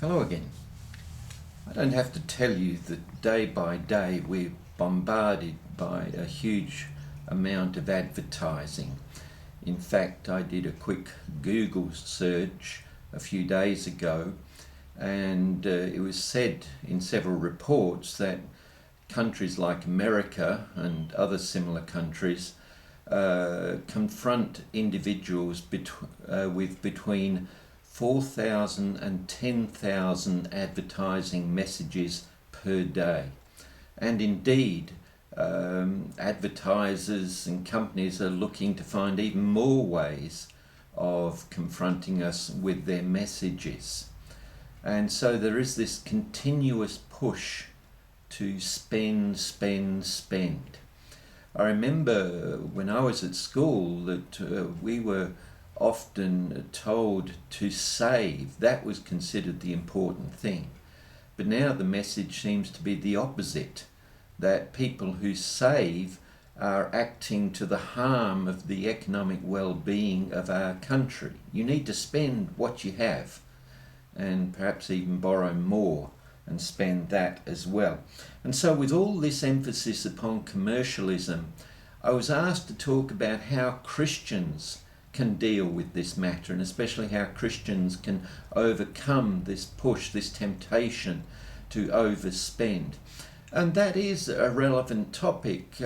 Hello again. I don't have to tell you that day by day we're bombarded by a huge amount of advertising. In fact, I did a quick Google search a few days ago, and it was said in several reports that countries like America and other similar countries confront individuals with between 4,000 and 10,000 advertising messages per day. And indeed, advertisers and companies are looking to find even more ways of confronting us with their messages. And so there is this continuous push to spend. I remember when I was at school that we were often told to save. That was considered the important thing. But now the message seems to be the opposite, that people who save are acting to the harm of the economic well-being of our country. You need to spend what you have and perhaps even borrow more and spend that as well. And so with all this emphasis upon commercialism, I was asked to talk about how Christians can deal with this matter, and especially how Christians can overcome this push, this temptation to overspend. And that is a relevant topic,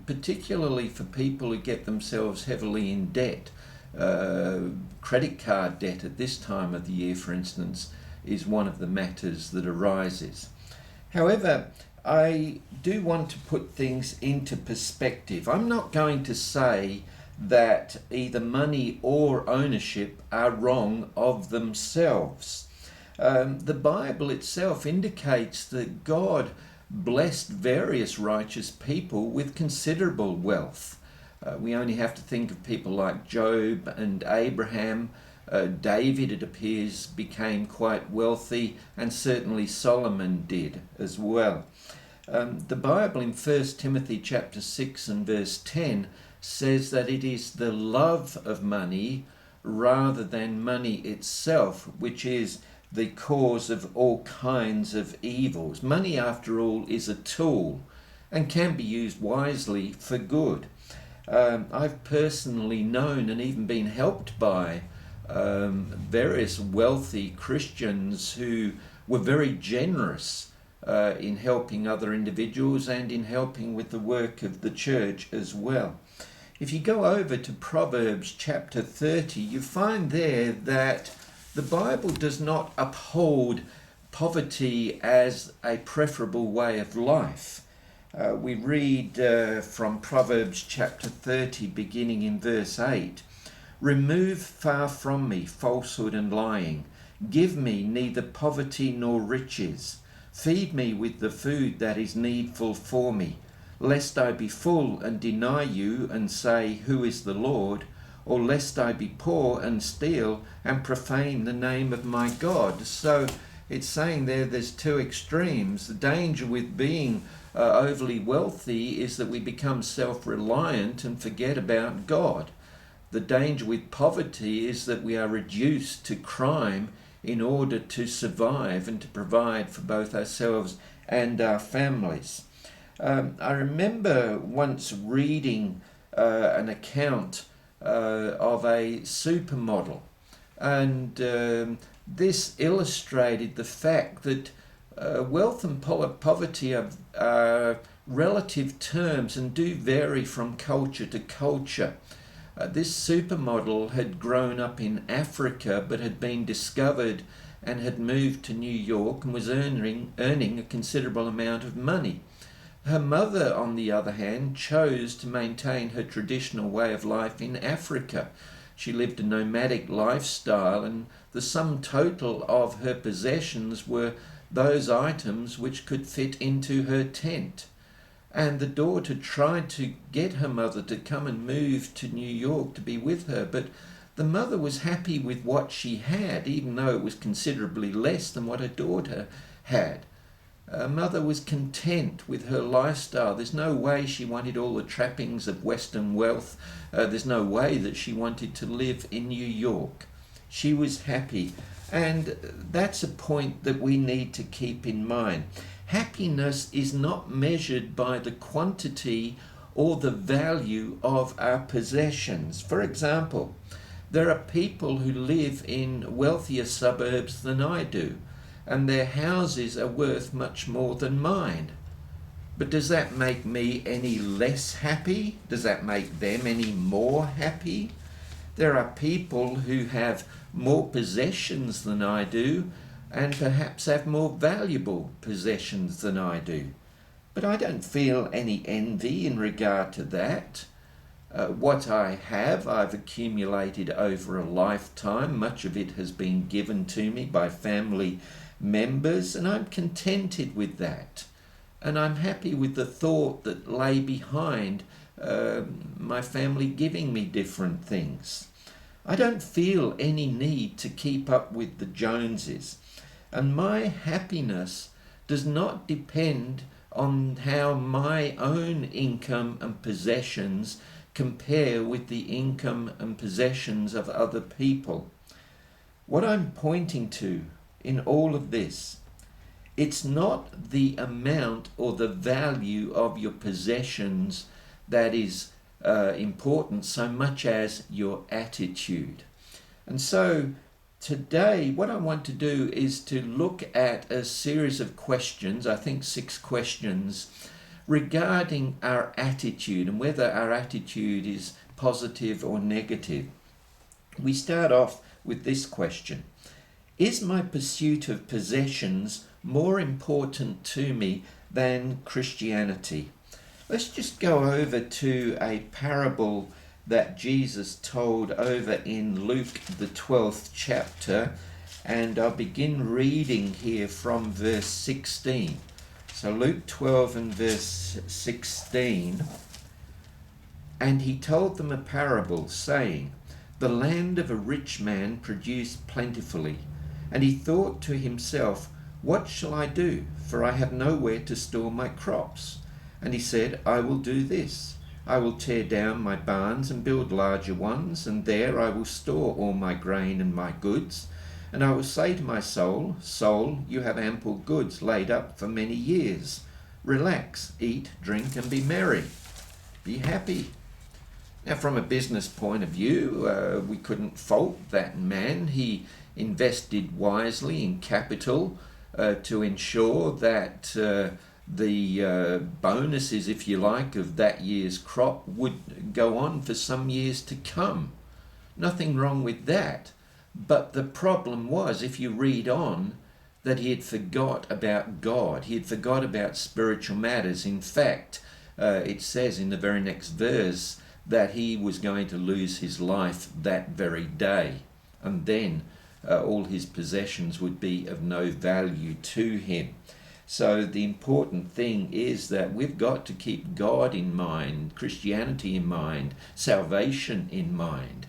particularly for people who get themselves heavily in debt. Credit card debt at this time of the year, for instance, is one of the matters that arises. However, I do want to put things into perspective. I'm not going to say that either money or ownership are wrong of themselves. The Bible itself indicates that God blessed various righteous people with considerable wealth. We only have to think of people like Job and Abraham. David, it appears, became quite wealthy, and certainly Solomon did as well. The Bible in 1 Timothy chapter 6 and verse 10 says that it is the love of money rather than money itself which is the cause of all kinds of evils. Money, after all, is a tool and can be used wisely for good. I've personally known and even been helped by various wealthy Christians who were very generous in helping other individuals and in helping with the work of the church as well. If you go over to Proverbs chapter 30, you find there that the Bible does not uphold poverty as a preferable way of life. We read from Proverbs chapter 30, beginning in verse 8, "Remove far from me falsehood and lying. Give me neither poverty nor riches. Feed me with the food that is needful for me, lest I be full and deny you and say, 'Who is the Lord?' Or lest I be poor and steal and profane the name of my God." So it's saying there's two extremes. The danger with being overly wealthy is that we become self-reliant and forget about God. The danger with poverty is that we are reduced to crime in order to survive and to provide for both ourselves and our families. I remember once reading an account of a supermodel, and this illustrated the fact that wealth and poverty are relative terms and do vary from culture to culture. This supermodel had grown up in Africa but had been discovered and had moved to New York and was earning a considerable amount of money. Her mother, on the other hand, chose to maintain her traditional way of life in Africa. She lived a nomadic lifestyle, and the sum total of her possessions were those items which could fit into her tent. And the daughter tried to get her mother to come and move to New York to be with her, but the mother was happy with what she had, even though it was considerably less than what her daughter had. Her mother was content with her lifestyle. There's no way she wanted all the trappings of Western wealth. There's no way that she wanted to live in New York. She was happy And that's a point that we need to keep in mind. Happiness is not measured by the quantity or the value of our possessions. For example, there are people who live in wealthier suburbs than I do, and their houses are worth much more than mine. But does that make me any less happy? Does that make them any more happy? There are people who have more possessions than I do, and perhaps have more valuable possessions than I do. But I don't feel any envy in regard to that. What I have, I've accumulated over a lifetime. Much of it has been given to me by family members, and I'm contented with that. And I'm happy with the thought that lay behind my family giving me different things. I don't feel any need to keep up with the Joneses. And my happiness does not depend on how my own income and possessions compare with the income and possessions of other people. What I'm pointing to in all of this, it's not the amount or the value of your possessions that is important so much as your attitude. And so today what I want to do is to look at a series of questions, I think 6 questions, regarding our attitude and whether our attitude is positive or negative. We start off with this question: is my pursuit of possessions more important to me than Christianity? Let's just go over to a parable that Jesus told over in Luke the 12th chapter, and I'll begin reading here from verse 16. So Luke 12 and verse 16. And he told them a parable, saying, the land of a rich man produced plentifully, and he thought to himself, what shall I do? For I have nowhere to store my crops. And he said, I will do this. I will tear down my barns and build larger ones, and there I will store all my grain and my goods. And I will say to my soul, soul, you have ample goods laid up for many years. Relax, eat, drink, and be merry. Be happy. Now, from a business point of view, we couldn't fault that man. He invested wisely in capital to ensure that the bonuses, if you like, of that year's crop would go on for some years to come. Nothing wrong with that. But the problem was, if you read on, that he had forgot about God. He had forgot about spiritual matters. In fact, it says in the very next verse that he was going to lose his life that very day. And then all his possessions would be of no value to him. So the important thing is that we've got to keep God in mind, Christianity in mind, salvation in mind.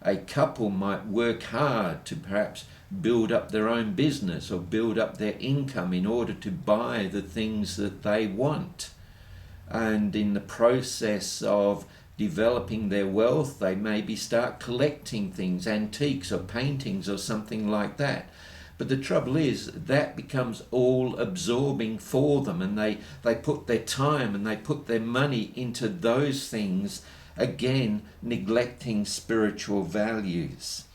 A couple might work hard to perhaps build up their own business or build up their income in order to buy the things that they want. And in the process of developing their wealth, they maybe start collecting things, antiques or paintings or something like that. But the trouble is that becomes all absorbing for them, and they put their time and they put their money into those things, again neglecting spiritual values.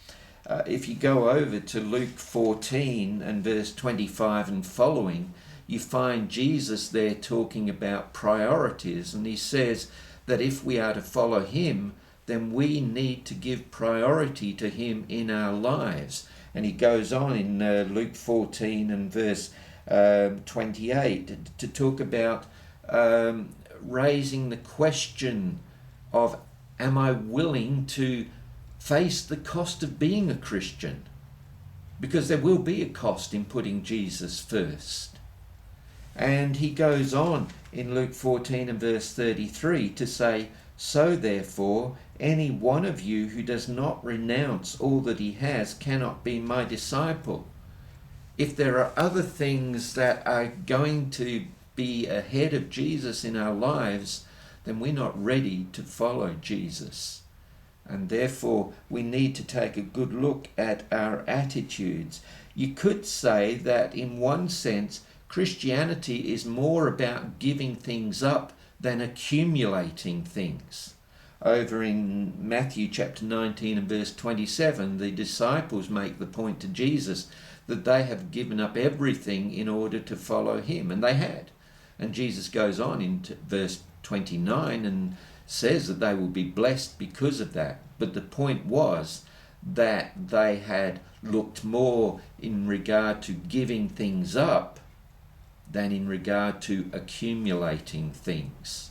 If you go over to Luke 14 and verse 25 and following, you find Jesus there talking about priorities, and he says that if we are to follow him, then we need to give priority to him in our lives. And he goes on in Luke 14 and verse 28 to talk about raising the question of, am I willing to face the cost of being a Christian? Because there will be a cost in putting Jesus first. And he goes on in Luke 14 and verse 33 to say, so therefore, any one of you who does not renounce all that he has cannot be my disciple. If there are other things that are going to be ahead of Jesus in our lives, then we're not ready to follow Jesus. And therefore, we need to take a good look at our attitudes. You could say that in one sense, Christianity is more about giving things up than accumulating things. Over in Matthew chapter 19 and verse 27, the disciples make the point to Jesus that they have given up everything in order to follow him, and they had. And Jesus goes on in verse 29 and says that they will be blessed because of that. But the point was that they had looked more in regard to giving things up than in regard to accumulating things.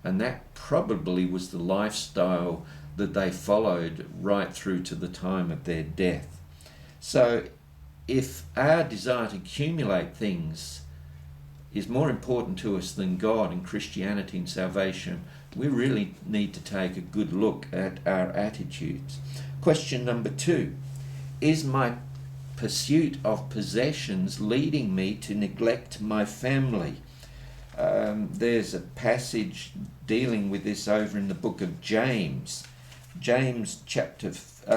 And that probably was the lifestyle that they followed right through to the time of their death. So if our desire to accumulate things is more important to us than God and Christianity and salvation, we really need to take a good look at our attitudes. Question number 2. Is my pursuit of possessions leading me to neglect my family? There's a passage dealing with this over in the book of James. James chapter...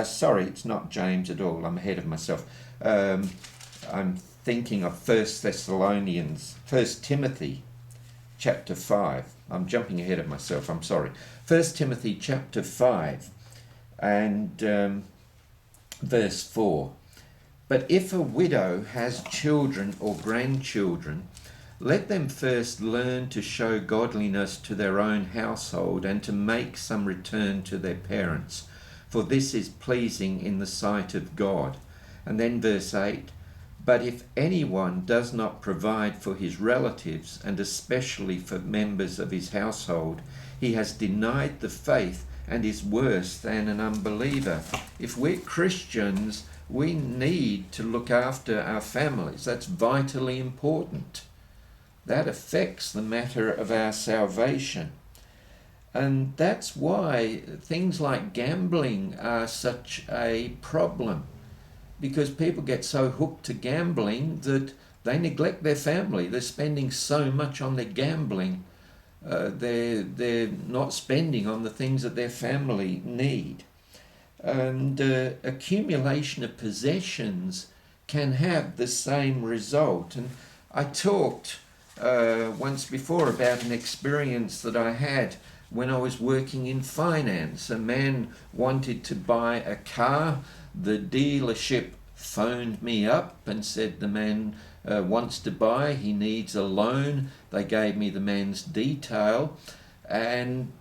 sorry, it's not James at all. I'm ahead of myself. I'm thinking of 1 Timothy chapter 5. I'm jumping ahead of myself, I'm sorry. 1 Timothy chapter 5 and verse 4. But if a widow has children or grandchildren, let them first learn to show godliness to their own household and to make some return to their parents, for this is pleasing in the sight of God. And then verse 8, but if anyone does not provide for his relatives, and especially for members of his household, he has denied the faith and is worse than an unbeliever. If we're Christians, we need to look after our families. That's vitally important. That affects the matter of our salvation. And that's why things like gambling are such a problem, because people get so hooked to gambling that they neglect their family. They're spending so much on their gambling, they're not spending on the things that their family need. And accumulation of possessions can have the same result. And I talked once before about an experience that I had when I was working in finance. A man wanted to buy a car. The dealership phoned me up and said the man wants to buy, he needs a loan. They gave me the man's detail, and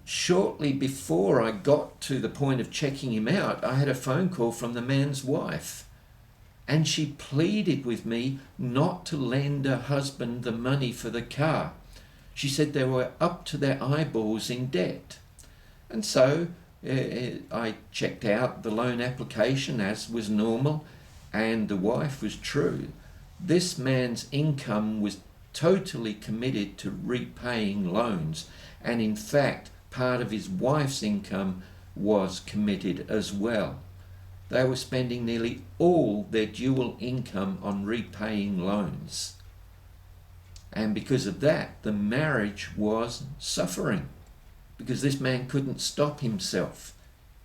shortly before I got to the point of checking him out, I had a phone call from the man's wife, and she pleaded with me not to lend her husband the money for the car. She said they were up to their eyeballs in debt. And so I checked out the loan application as was normal, and the wife was true. This man's income was totally committed to repaying loans, and in fact part of his wife's income was committed as well. They were spending nearly all their dual income on repaying loans. And because of that, the marriage was suffering, because this man couldn't stop himself.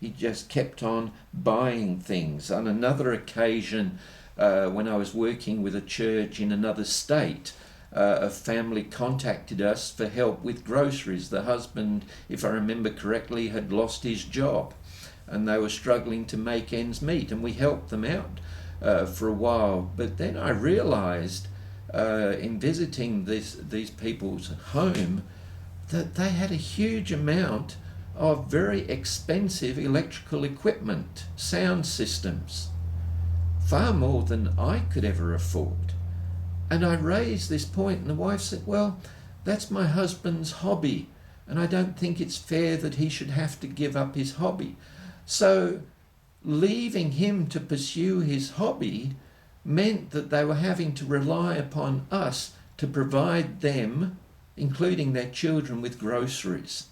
He just kept on buying things. On another occasion, when I was working with a church in another state, a family contacted us for help with groceries. The husband, if I remember correctly, had lost his job, and they were struggling to make ends meet, and we helped them out for a while. But then I realized in visiting these people's home that they had a huge amount of very expensive electrical equipment, sound systems, far more than I could ever afford. And I raised this point, and the wife said, well, that's my husband's hobby, and I don't think it's fair that he should have to give up his hobby. So leaving him to pursue his hobby meant that they were having to rely upon us to provide them, including their children, with groceries.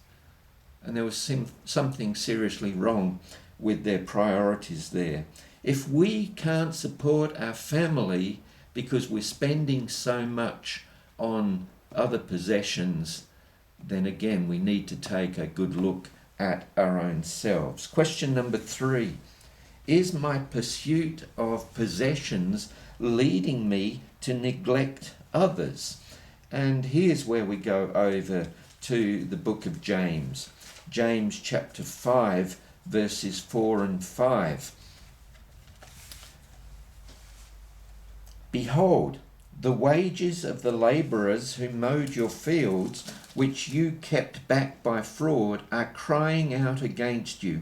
And there was something seriously wrong with their priorities there. If we can't support our family because we're spending so much on other possessions, then again we need to take a good look at our own selves. Question number 3. Is my pursuit of possessions leading me to neglect others? And here's where we go over to the book of James. James chapter 5, verses 4 and 5. Behold, the wages of the labourers who mowed your fields, which you kept back by fraud, are crying out against you,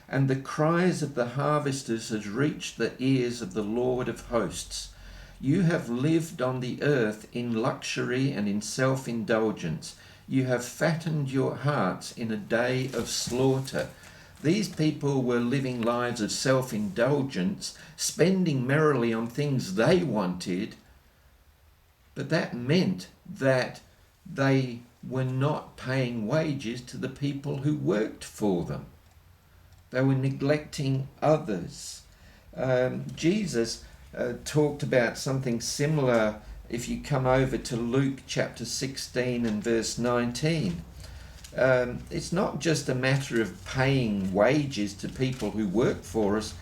and the cries of the harvesters has reached the ears of the Lord of hosts. You have lived on the earth in luxury and in self-indulgence. You have fattened your hearts in a day of slaughter. These people were living lives of self-indulgence, spending merrily on things they wanted, but that meant that they were not paying wages to the people who worked for them. They were neglecting others. Jesus talked about something similar if you come over to Luke chapter 16 and verse 19. It's not just a matter of paying wages to people who work for us,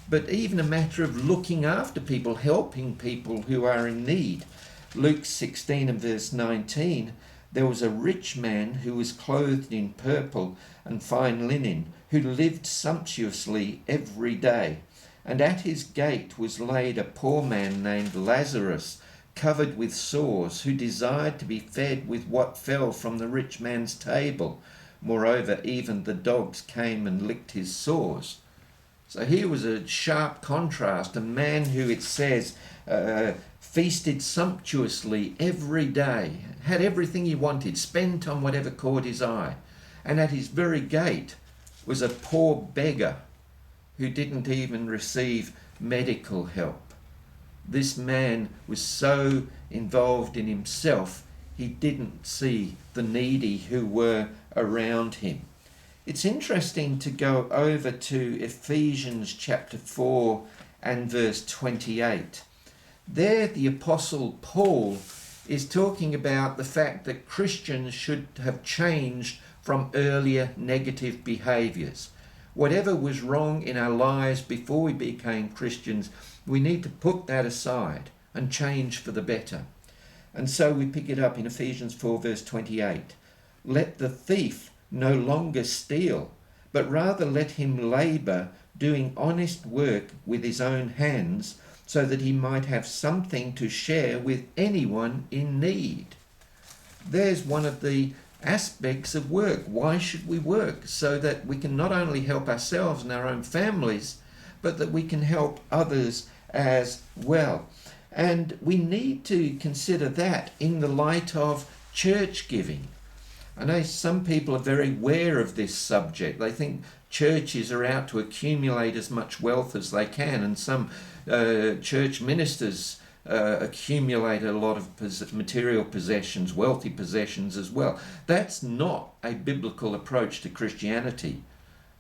but even a matter of looking after people, helping people who are in need. Luke 16 and verse 19, there was a rich man who was clothed in purple and fine linen, who lived sumptuously every day. And at his gate was laid a poor man named Lazarus, covered with sores, who desired to be fed with what fell from the rich man's table. Moreover, even the dogs came and licked his sores. So here was a sharp contrast, a man who, it says, feasted sumptuously every day, had everything he wanted, spent on whatever caught his eye. And at his very gate was a poor beggar who didn't even receive medical help. This man was so involved in himself, he didn't see the needy who were around him. It's interesting to go over to Ephesians chapter 4 and verse 28. There the Apostle Paul is talking about the fact that Christians should have changed from earlier negative behaviours. Whatever was wrong in our lives before we became Christians, we need to put that aside and change for the better. And so we pick it up in Ephesians 4 verse 28. Let the thief no longer steal, but rather let him labour, doing honest work with his own hands, so that he might have something to share with anyone in need. There's one of the aspects of work. Why should we work? So that we can not only help ourselves and our own families, but that we can help others as well. And we need to consider that in the light of church giving. I know some people are very aware of this subject. They think churches are out to accumulate as much wealth as they can, and some church ministers accumulate a lot of material possessions, wealthy possessions as well. That's not a biblical approach to Christianity.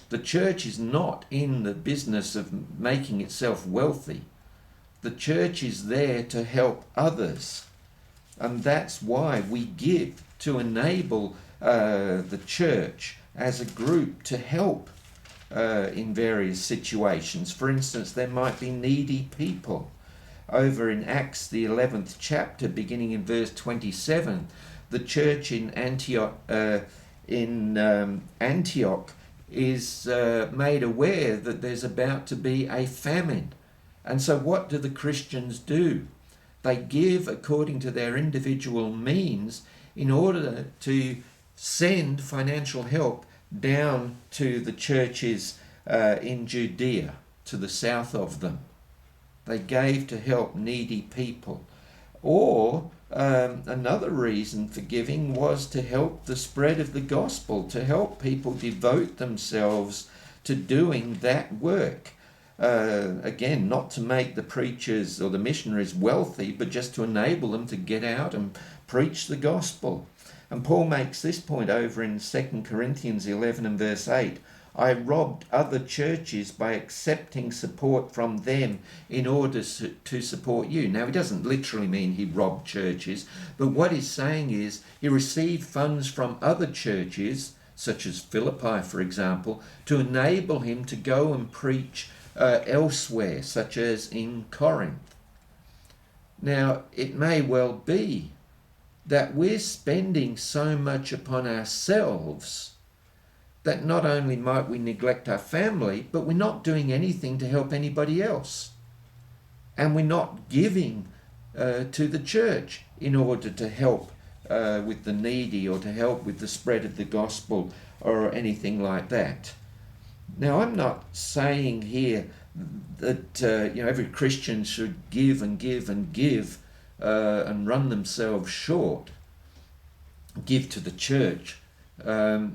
The church is not in the business of making itself wealthy. The church is there to help others, and that's why we give, to enable the church as a group to help in various situations. For instance, there might be needy people. Over in Acts, the 11th chapter, beginning in verse 27, the church in Antioch is made aware that there's about to be a famine. And so what do the Christians do? They give according to their individual means in order to send financial help down to the churches in Judea, to the south of them. They gave to help needy people. Or another reason for giving was to help the spread of the gospel, to help people devote themselves to doing that work. Again, not to make the preachers or the missionaries wealthy, but just to enable them to get out and preach the gospel. And Paul makes this point over in 2 Corinthians 11 and verse 8. I robbed other churches by accepting support from them in order to support you. Now, he doesn't literally mean he robbed churches, but what he's saying is he received funds from other churches such as Philippi, for example, to enable him to go and preach elsewhere, such as in Corinth. Now, it may well be that we're spending so much upon ourselves that not only might we neglect our family, but we're not doing anything to help anybody else. And we're not giving to the church in order to help with the needy or to help with the spread of the gospel or anything like that. Now, I'm not saying here that every Christian should give and give and give and run themselves short. Give to the church. The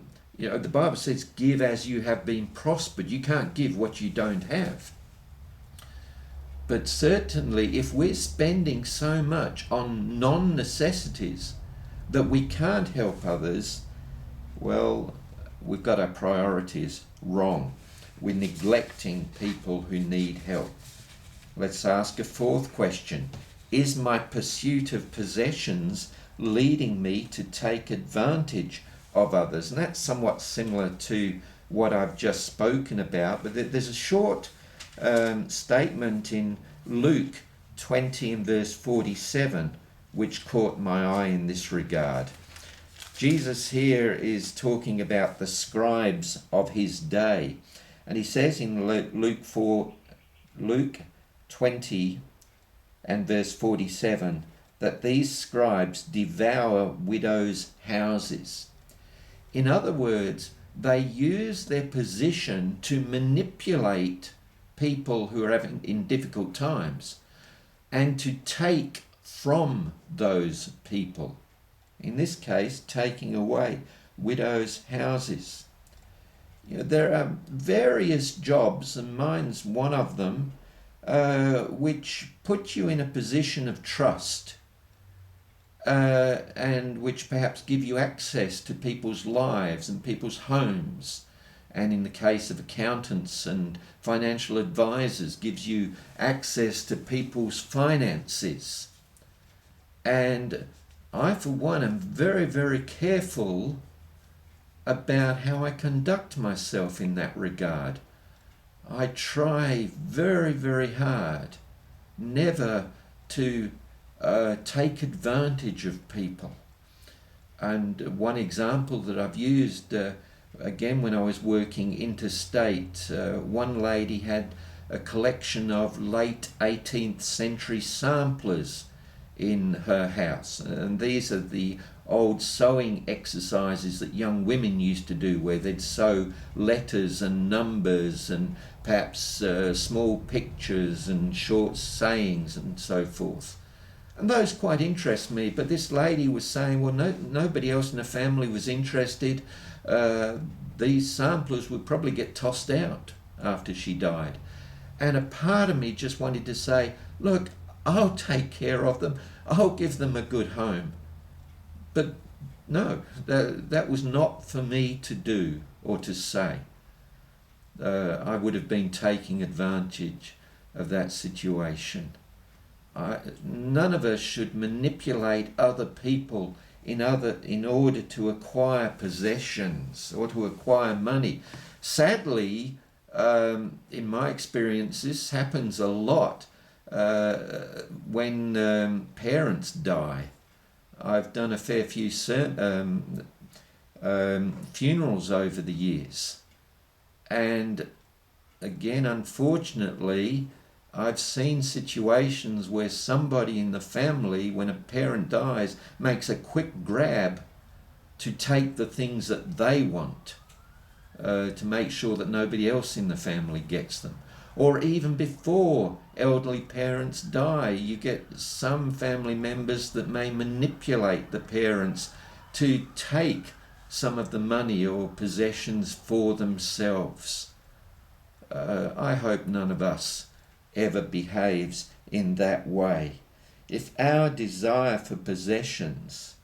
Bible says, give as you have been prospered. You can't give what you don't have. But certainly, if we're spending so much on non-necessities that we can't help others, well, we've got our priorities wrong. We're neglecting people who need help. Let's ask a fourth question. Is my pursuit of possessions leading me to take advantage of others? And that's somewhat similar to what I've just spoken about, but there's a short statement in Luke 20 and verse 47 which caught my eye in this regard. Jesus here is talking about the scribes of his day, and he says in Luke 20 and verse 47 that these scribes devour widows' houses. In other words, they use their position to manipulate people who are in difficult times and to take from those people. In this case, taking away widows' houses. There are various jobs, and mine's one of them, which put you in a position of trust and which perhaps give you access to people's lives and people's homes. And in the case of accountants and financial advisors, gives you access to people's finances. And I, for one, am very, very careful about how I conduct myself in that regard. I try very, very hard never to take advantage of people. And one example that I've used, again, when I was working interstate, one lady had a collection of late 18th century samplers in her house. And these are the old sewing exercises that young women used to do, where they'd sew letters and numbers and perhaps small pictures and short sayings and so forth. And those quite interest me, but this lady was saying, well, nobody else in the family was interested. These samplers would probably get tossed out after she died. And a part of me just wanted to say, look, I'll take care of them. I'll give them a good home. But no, that was not for me to do or to say. I would have been taking advantage of that situation. None of us should manipulate other people in order to acquire possessions or to acquire money. Sadly, in my experience, this happens a lot when parents die. I've done a fair few funerals over the years, and again, unfortunately, I've seen situations where somebody in the family, when a parent dies, makes a quick grab to take the things that they want, to make sure that nobody else in the family gets them. Or even before elderly parents die, you get some family members that may manipulate the parents to take some of the money or possessions for themselves. I hope none of us ever behaves in that way. If our desire for possessions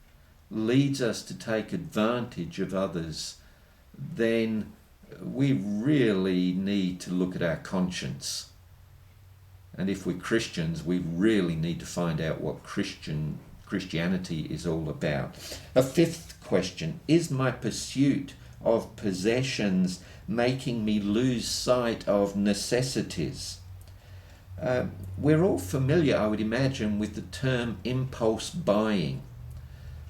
leads us to take advantage of others, then we really need to look at our conscience. And if we're Christians, we really need to find out what Christianity is all about. A fifth question: is my pursuit of possessions, making me lose sight of necessities. We're all familiar, I would imagine, with the term impulse buying.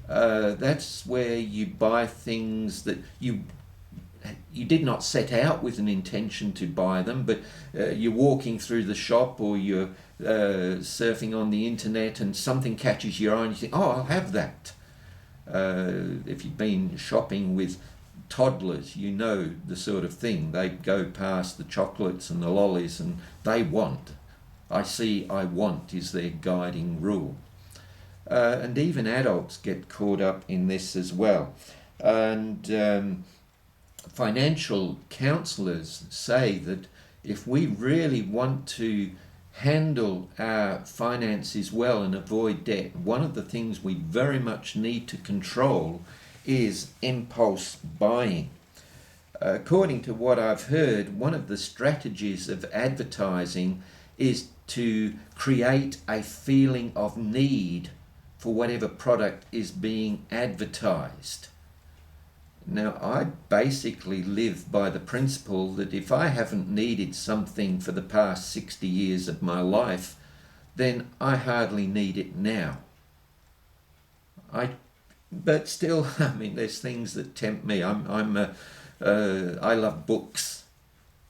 That's where you buy things that you did not set out with an intention to buy them, but you're walking through the shop, or you're surfing on the internet and something catches your eye and you think, oh, I'll have that. If you've been shopping with toddlers, you know the sort of thing. They go past the chocolates and the lollies and they want. I see, I want is their guiding rule. And even adults get caught up in this as well. And financial counselors say that if we really want to handle our finances well and avoid debt, one of the things we very much need to control is impulse buying. According to what I've heard, one of the strategies of advertising is to create a feeling of need for whatever product is being advertised. Now, I basically live by the principle that if I haven't needed something for the past 60 years of my life, then I hardly need it now. But still, I mean, there's things that tempt me. I love books,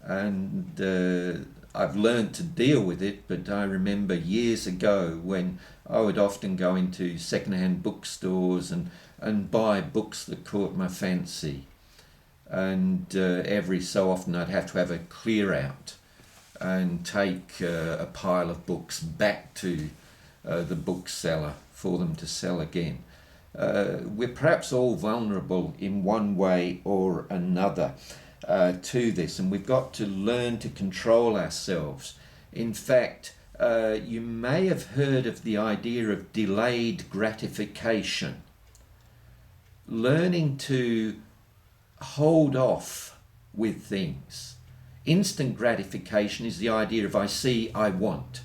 and I've learned to deal with it, but I remember years ago when I would often go into second-hand bookstores and buy books that caught my fancy. And every so often I'd have to have a clear out and take a pile of books back to the bookseller for them to sell again. We're perhaps all vulnerable in one way or another to this, and we've got to learn to control ourselves. In fact, you may have heard of the idea of delayed gratification. Learning to hold off with things. Instant gratification is the idea of I see, I want.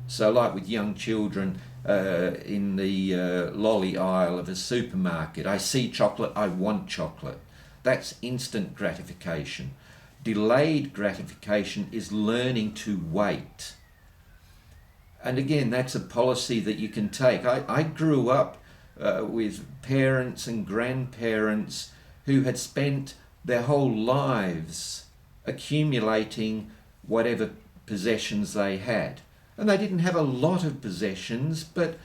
So like with young children in the lolly aisle of a supermarket, I see chocolate, I want chocolate. That's instant gratification. Delayed gratification is learning to wait. And again, that's a policy that you can take. I grew up with parents and grandparents who had spent their whole lives accumulating whatever possessions they had. And they didn't have a lot of possessions, but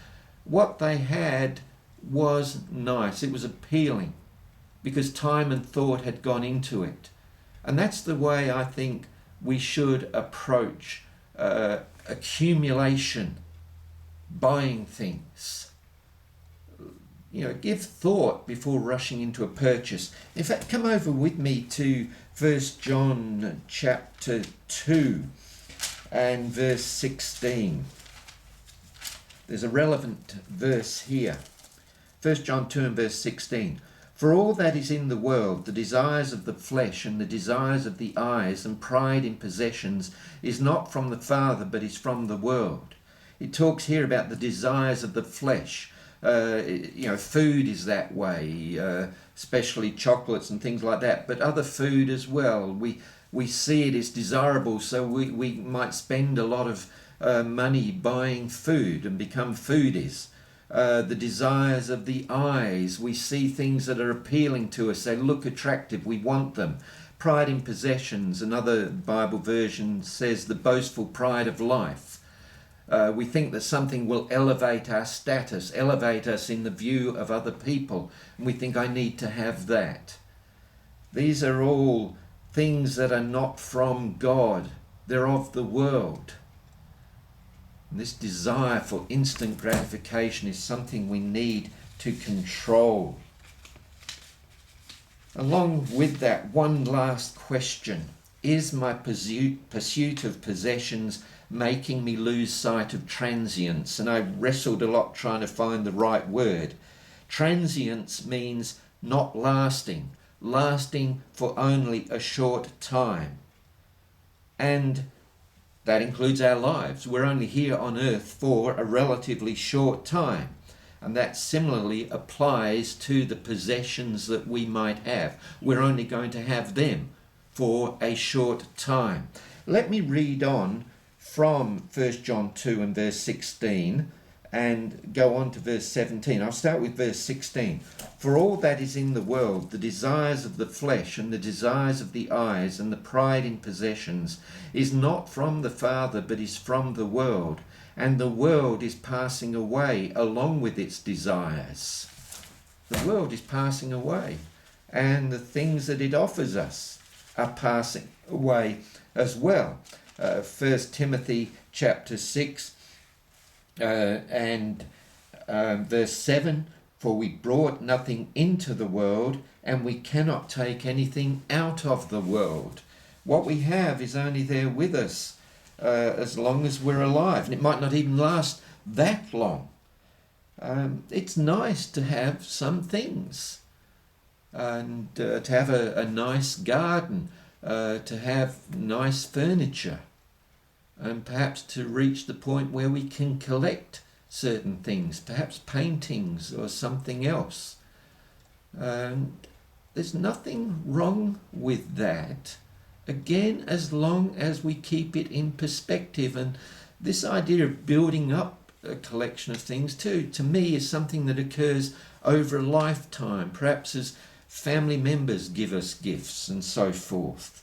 what they had was nice. It was appealing because time and thought had gone into it. And that's the way I think we should approach accumulation, buying things. Give thought before rushing into a purchase. In fact, come over with me to 1 John chapter 2 and verse 16. There's a relevant verse here. 1 John 2 and verse 16. For all that is in the world, the desires of the flesh and the desires of the eyes and pride in possessions is not from the Father, but is from the world. It talks here about the desires of the flesh. Food is that way, especially chocolates and things like that, but other food as well. We see it as desirable, so we might spend a lot of money buying food and become foodies. The desires of the eyes, we see things that are appealing to us, they look attractive, we want them. Pride in possessions, another Bible version says the boastful pride of life. We think that something will elevate our status, elevate us in the view of other people, and we think I need to have that. These are all things that are not from God, they're of the world. And this desire for instant gratification is something we need to control. Along with that, one last question. Is my pursuit of possessions making me lose sight of transience? And I wrestled a lot trying to find the right word. Transience means not lasting for only a short time. And that includes our lives. We're only here on earth for a relatively short time. And that similarly applies to the possessions that we might have. We're only going to have them for a short time. Let me read on from 1 John 2 and verse 16 and go on to verse 17. I'll start with verse 16. For all that is in the world, the desires of the flesh and the desires of the eyes and the pride in possessions, is not from the Father, but is from the world. And the world is passing away along with its desires. The world is passing away, and the things that it offers us are passing away as well. 1 Timothy chapter 6 and verse 7, for we brought nothing into the world, and we cannot take anything out of the world. What we have is only there with us as long as we're alive, and it might not even last that long. It's nice to have some things, and to have a nice garden, to have nice furniture, and perhaps to reach the point where we can collect certain things, perhaps paintings or something else. There's nothing wrong with that, again, as long as we keep it in perspective. And this idea of building up a collection of things too, to me, is something that occurs over a lifetime, perhaps as family members give us gifts and so forth.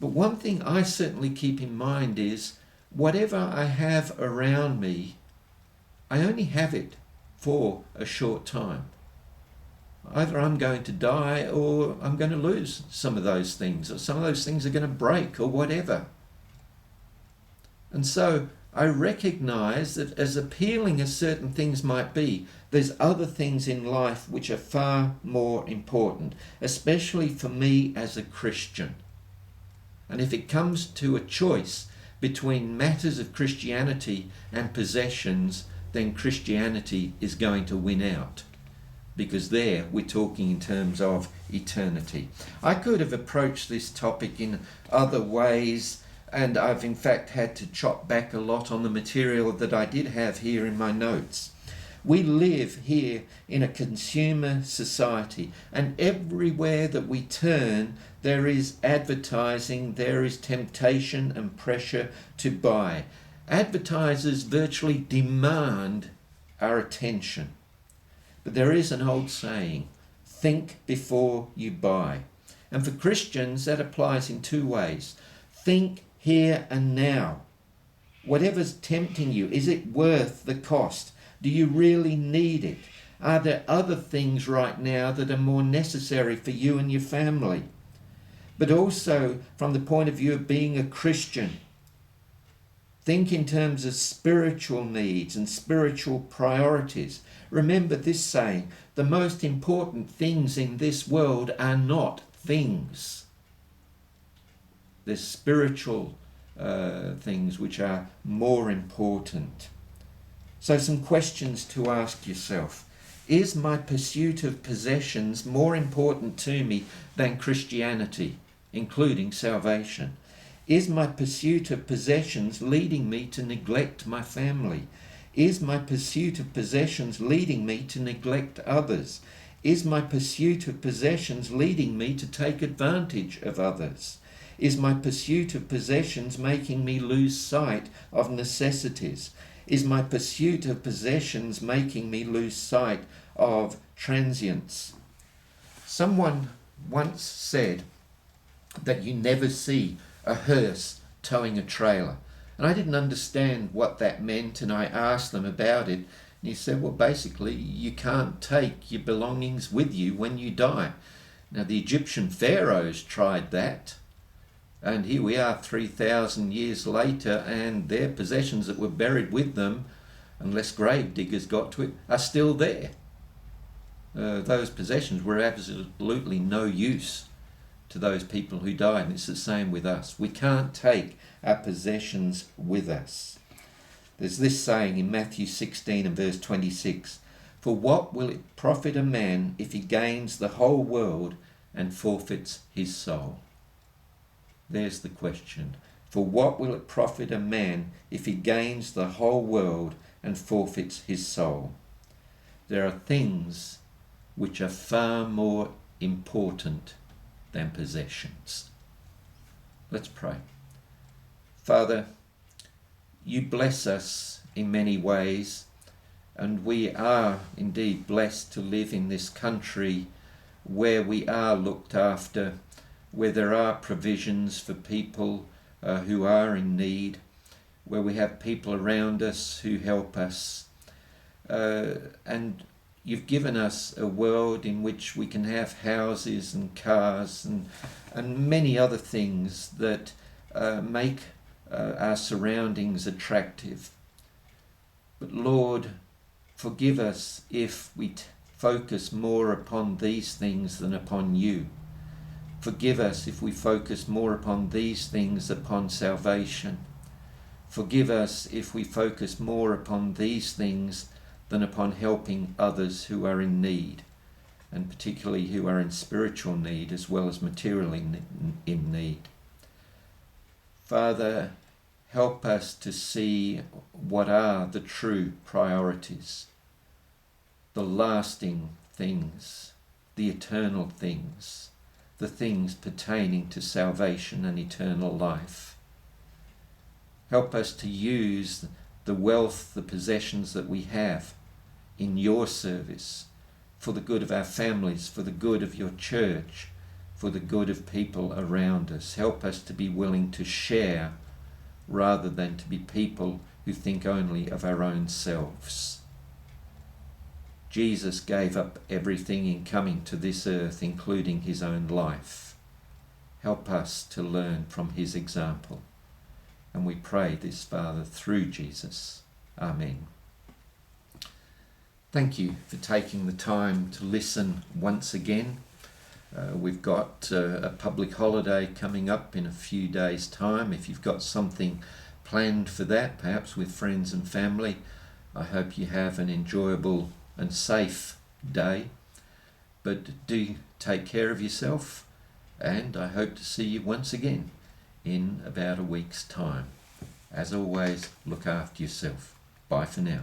But one thing I certainly keep in mind is, whatever I have around me, I only have it for a short time. Either I'm going to die, or I'm going to lose some of those things, or some of those things are going to break, or whatever. And so I recognize that, as appealing as certain things might be, there's other things in life which are far more important, especially for me as a Christian. And if it comes to a choice between matters of Christianity and possessions, then Christianity is going to win out, because there we're talking in terms of eternity. I could have approached this topic in other ways, and I've in fact had to chop back a lot on the material that I did have here in my notes. We live here in a consumer society, and everywhere that we turn, there is advertising, there is temptation and pressure to buy. Advertisers virtually demand our attention. But there is an old saying, think before you buy. And for Christians, that applies in two ways. Think here and now. Whatever's tempting you, is it worth the cost? Do you really need it? Are there other things right now that are more necessary for you and your family? But also, from the point of view of being a Christian, think in terms of spiritual needs and spiritual priorities. Remember this saying, the most important things in this world are not things. There's spiritual things which are more important. So some questions to ask yourself. Is my pursuit of possessions more important to me than Christianity, including salvation? Is my pursuit of possessions leading me to neglect my family? Is my pursuit of possessions leading me to neglect others? Is my pursuit of possessions leading me to take advantage of others? Is my pursuit of possessions making me lose sight of necessities? Is my pursuit of possessions making me lose sight of transience? Someone once said that you never see a hearse towing a trailer. And I didn't understand what that meant, and I asked them about it. And he said, well, basically, you can't take your belongings with you when you die. Now, the Egyptian pharaohs tried that. And here we are 3,000 years later, and their possessions that were buried with them, unless grave diggers got to it, are still there. Those possessions were absolutely no use to those people who died, and it's the same with us. We can't take our possessions with us. There's this saying in Matthew 16 and verse 26, for what will it profit a man if he gains the whole world and forfeits his soul? There's the question. For what will it profit a man if he gains the whole world and forfeits his soul? there are things which are far more important than possessions. Let's pray. Father, you bless us in many ways, and we are indeed blessed to live in this country where we are looked after, where there are provisions for people who are in need, where we have people around us who help us. And you've given us a world in which we can have houses and cars and many other things that make our surroundings attractive. But Lord, forgive us if we focus more upon these things than upon you. Forgive us if we focus more upon these things upon salvation. Forgive us if we focus more upon these things than upon helping others who are in need, and particularly who are in spiritual need as well as materially in need. Father, help us to see what are the true priorities, the lasting things, the eternal things, the things pertaining to salvation and eternal life. Help us to use the wealth, the possessions that we have in your service for the good of our families, for the good of your church, for the good of people around us. Help us to be willing to share rather than to be people who think only of our own selves. Jesus gave up everything in coming to this earth, including his own life. Help us to learn from his example. And we pray this, Father, through Jesus. Amen. Thank you for taking the time to listen once again. We've got a public holiday coming up in a few days' time. If you've got something planned for that, perhaps with friends and family, I hope you have an enjoyable and safe day. But do take care of yourself, and I hope to see you once again in about a week's time. As always, look after yourself. Bye for now.